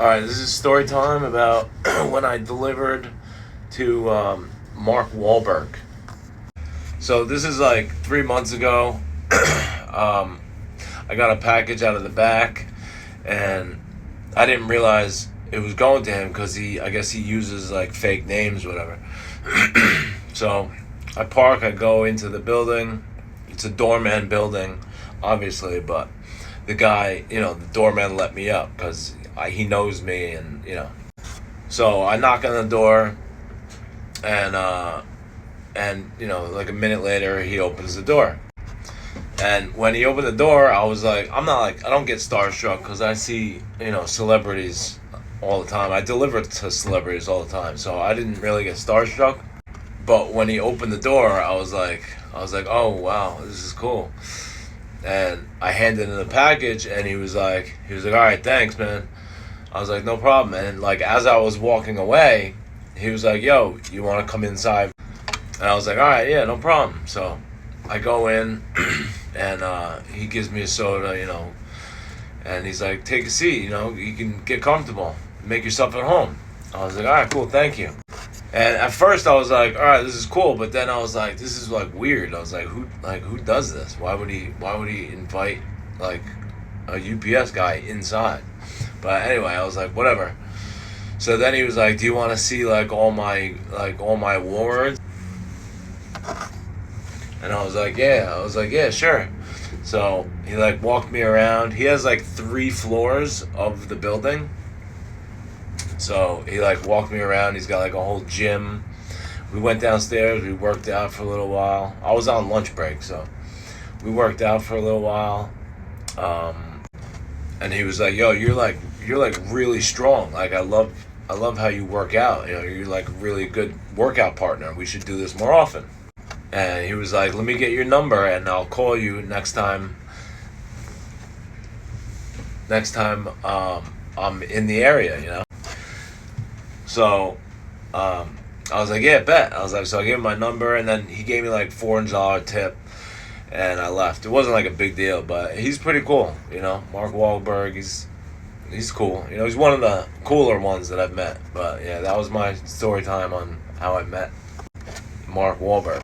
All right, this is story time about when I delivered to Mark Wahlberg. So this is like 3 months ago. I got a package out of the back, and I didn't realize it was going to him because I guess he uses like fake names, whatever. So I park. I go into the building. It's a doorman building, obviously, but the guy, the doorman let me up because he knows me, and. So I knock on the door, and like a minute later, he opens the door. And when he opened the door, I was like, I don't get starstruck because I see, celebrities all the time. I deliver to celebrities all the time, so I didn't really get starstruck. But when he opened the door, I was like, oh wow, this is cool. And I handed him the package, and he was like, all right, thanks, man. I was like, no problem. And like as I was walking away, he was like, yo, you want to come inside? And I was like, all right, yeah, no problem. So I go in, and he gives me a soda, and he's like, take a seat, you can get comfortable, make yourself at home. I was like, all right, cool, thank you. And at first I was like, all right, this is cool, but then I was like, this is like weird. I was like, who does this? Why would he invite like a UPS guy inside? But anyway, I was like, whatever. So then he was like, do you want to see like all my awards? And I was like, yeah, sure. So he like walked me around. He has like 3 floors of the building. So he like walked me around. He's got like a whole gym. We went downstairs. We worked out for a little while. I was on lunch break, so we worked out for a little while. And he was like, yo, you're like really strong. Like I love how you work out. You're like a really good workout partner. We should do this more often. And he was like, let me get your number and I'll call you next time I'm in the area, So I was like, yeah, bet. I was like, so I gave him my number, and then he gave me like $400 tip, and I left. It wasn't like a big deal, but he's pretty cool, Mark Wahlberg, he's cool. He's one of the cooler ones that I've met. But yeah, that was my story time on how I met Mark Wahlberg.